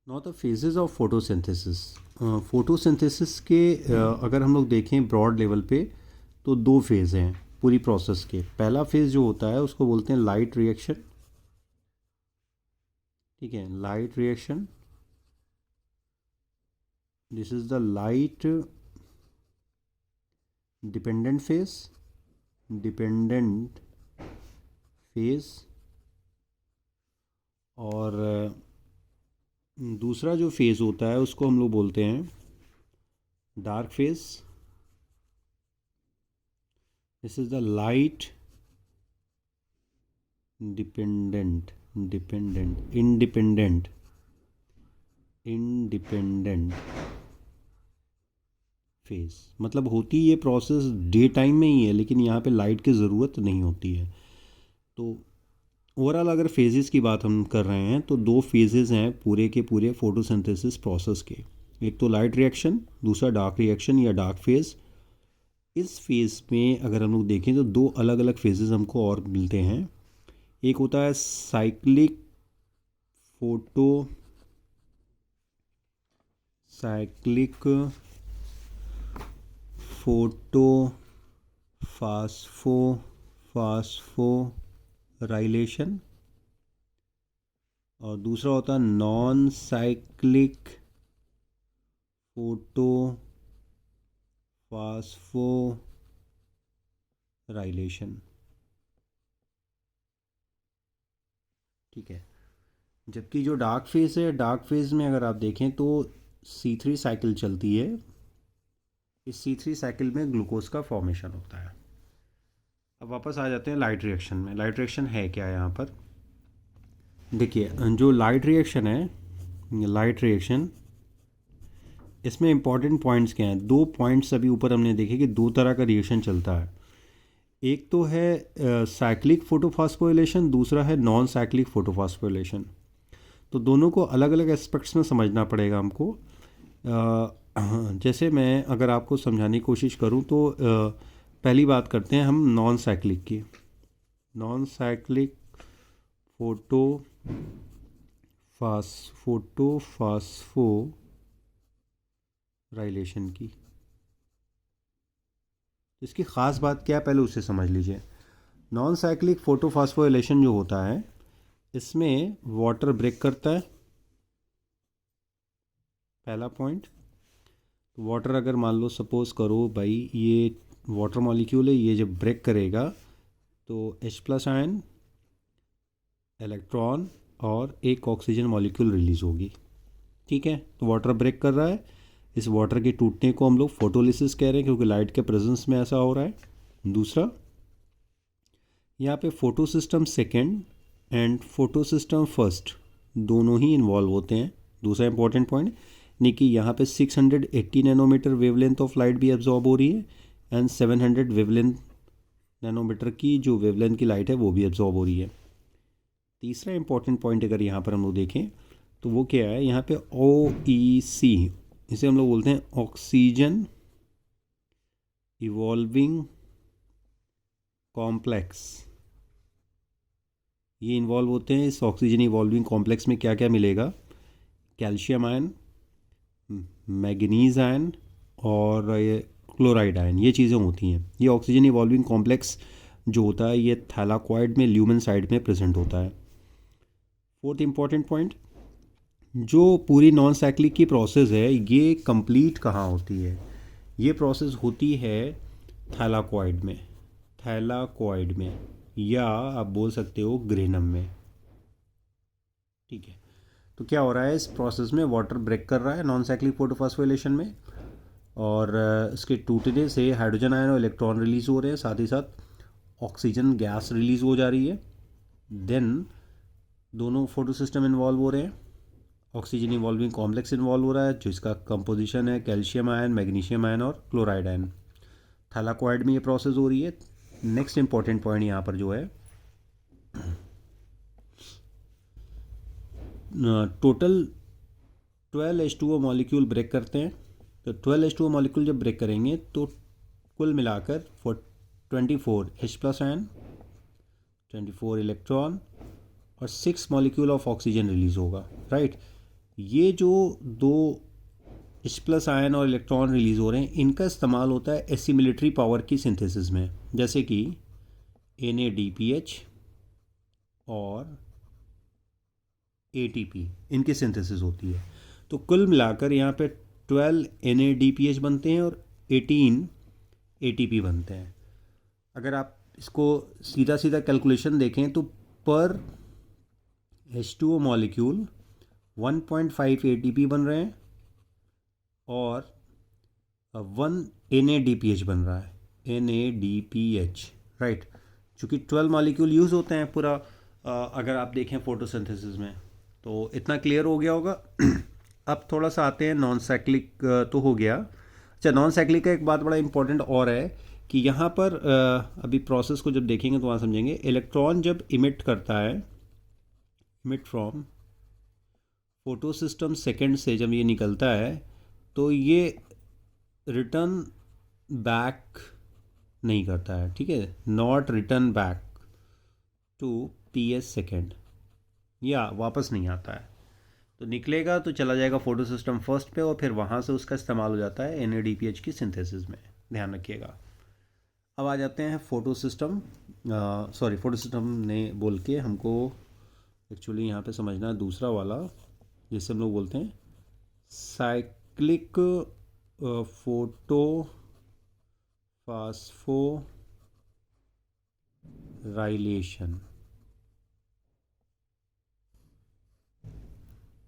Now the phases of photosynthesis. Photosynthesis के अगर हम लोग देखें ब्रॉड लेवल पे तो दो फेज़ हैं पूरी प्रोसेस के। पहला फेज़ जो होता है उसको बोलते हैं लाइट रिएक्शन। ठीक है, light reaction, this is the light dependent phase. Dependent phase. और दूसरा जो फेज़ होता है उसको हम लोग बोलते हैं dark phase. This is the light dependent dependent independent independent phase. मतलब होती ये प्रोसेस डे टाइम में ही है, लेकिन यहाँ पे लाइट की ज़रूरत नहीं होती है। तो ओवरऑल अगर फेजेस की बात हम कर रहे हैं तो दो फेजेस हैं पूरे के पूरे फोटोसिंथेसिस प्रोसेस के। एक तो लाइट रिएक्शन, दूसरा डार्क रिएक्शन या डार्क फेज। इस फेज़ में अगर हम लोग देखें तो दो अलग अलग फेजेस हमको और मिलते हैं। एक होता है cyclic photo cyclic photo phosphorylation, और दूसरा होता है नॉन साइक्लिक फोटो फास्फोराइलेशन। ठीक है, जबकि जो डार्क फेज है, डार्क फेज में अगर आप देखें तो C3 साइकिल चलती है। इस C3 साइकिल में ग्लूकोज का फॉर्मेशन होता है। अब वापस आ जाते हैं लाइट रिएक्शन में। लाइट रिएक्शन है क्या यहाँ पर? देखिए, जो लाइट रिएक्शन है, लाइट रिएक्शन, इसमें इंपॉर्टेंट पॉइंट्स क्या हैं? दो पॉइंट्स अभी ऊपर हमने देखे कि दो तरह का रिएक्शन चलता है। एक तो है साइक्लिक फोटोफॉस्फोरिलेशन, दूसरा है नॉन साइक्लिक फोटोफॉस्फोरिलेशन। तो दोनों को अलग अलग एस्पेक्ट्स में समझना पड़ेगा हमको। जैसे मैं अगर आपको समझाने की कोशिश करूं तो पहली बात करते हैं हम नॉन साइक्लिक की। नॉन साइक्लिक फोटो फोटोफॉस्फोराइलेशन की। इसकी ख़ास बात क्या है, पहले उसे समझ लीजिए। नॉन साइक्लिक फोटोफॉस्फोराइलेशन जो होता है, इसमें वाटर ब्रेक करता है, पहला पॉइंट। वाटर अगर मान लो सपोज़ करो भाई ये वाटर मॉलिक्यूल है, ये जब ब्रेक करेगा तो H+ आयन, इलेक्ट्रॉन और एक ऑक्सीजन मॉलिक्यूल रिलीज़ होगी। ठीक है, तो वाटर ब्रेक कर रहा है। इस वाटर के टूटने को हम लोग फोटोलिसिस कह रहे हैं, क्योंकि लाइट के प्रेजेंस में ऐसा हो रहा है। दूसरा, यहाँ पे photo system second and photo system first दोनों ही इन्वॉल्व होते हैं। दूसरा इंपॉर्टेंट पॉइंट, यानी कि यहाँ पे 680 नैनोमीटर वेवलेंथ ऑफ लाइट भी एब्जॉर्ब हो रही है एंड 700 वेवलेंथ नैनोमीटर की जो वेवलेंथ की लाइट है वो भी एब्जॉर्ब हो रही है। तीसरा इंपॉर्टेंट पॉइंट अगर यहाँ पर हम लोग देखें तो वो क्या है, यहाँ पे OEC, इसे हम लोग बोलते हैं ऑक्सीजन इवॉल्विंग कॉम्प्लेक्स। ये इन्वॉल्व होते हैं। इस ऑक्सीजन इवॉल्विंग कॉम्प्लेक्स में क्या क्या मिलेगा? कैल्शियम आयन, मैग्नीज आयन और ये क्लोराइड आयन, ये चीज़ें होती हैं। ये ऑक्सीजन इवॉल्विंग कॉम्प्लेक्स जो होता है ये थैलाक्वाइड में ल्यूमेन साइड में प्रेजेंट होता है। फोर्थ इंपॉर्टेंट पॉइंट, जो पूरी नॉन साइक्लिक की प्रोसेस है ये कंप्लीट कहाँ होती है? ये प्रोसेस होती है थैलाक्वाइड में, थैलाक्वाइड में, या आप बोल सकते हो ग्रेनम में। ठीक है, तो क्या हो रहा है, इस प्रोसेस में वाटर ब्रेक कर रहा है नॉन साइक्लिक फोटोफॉस्फोरिलेशन में, और इसके टूटने से हाइड्रोजन आयन और इलेक्ट्रॉन रिलीज़ हो रहे हैं, साथ ही साथ ऑक्सीजन गैस रिलीज़ हो जा रही है। देन दोनों फोटो सिस्टम इन्वॉल्व हो रहे हैं। ऑक्सीजन इवॉल्विंग कॉम्प्लेक्स इन्वॉल्व हो रहा है, जो इसका कंपोजिशन है कैल्शियम आयन, मैग्नीशियम आयन और क्लोराइड आयन। थैलाक्वाइड में ये प्रोसेस हो रही है। नेक्स्ट इंपॉर्टेंट पॉइंट यहाँ पर जो है, टोटल 12H2O मॉलिक्यूल ब्रेक करते हैं। तो 12H2O मॉलिक्यूल जब ब्रेक करेंगे तो कुल मिलाकर 24H+ आयन, 24 इलेक्ट्रॉन और 6 मॉलिक्यूल ऑफ ऑक्सीजन रिलीज़ होगा। राइट, ये जो दो H+ आयन और इलेक्ट्रॉन रिलीज़ हो रहे हैं, इनका इस्तेमाल होता है एसिमिलेटरी पावर की सिंथेसिस में, जैसे कि NADPH और ATP, इनकी सिंथेसिस होती है। तो कुल मिलाकर यहाँ पे 12 NADPH बनते हैं और 18 ATP बनते हैं। अगर आप इसको सीधा सीधा कैलकुलेशन देखें तो पर H2O मॉलिक्यूल 1.5 ATP बन रहे हैं और 1 NADPH बन रहा है, NADPH, राइट। चूँकि 12 मॉलिक्यूल यूज़ होते हैं पूरा, अगर आप देखें फोटोसिंथेसिस में, तो इतना क्लियर हो गया होगा। अब थोड़ा सा आते हैं नॉन साइक्लिक, तो हो गया। अच्छा, नॉन साइक्लिक का एक बात बड़ा इंपॉर्टेंट और है कि यहाँ पर अभी प्रोसेस को जब देखेंगे तो वहाँ समझेंगे। इलेक्ट्रॉन जब इमिट करता है, emit from photo system second से जब ये निकलता है, तो ये रिटर्न बैक नहीं करता है, ठीक है, not return back to PS second, या वापस नहीं आता है। तो निकलेगा तो चला जाएगा फोटो सिस्टम फर्स्ट पे और फिर वहाँ से उसका इस्तेमाल हो जाता है NADPH की सिंथेसिस में, ध्यान रखिएगा। अब आ जाते हैं photo system, sorry photo system ने बोल के हमको एक्चुअली यहाँ पे समझना है दूसरा वाला, जिससे हम लोग बोलते हैं साइक्लिक फोटो फास्फोराइलेशन।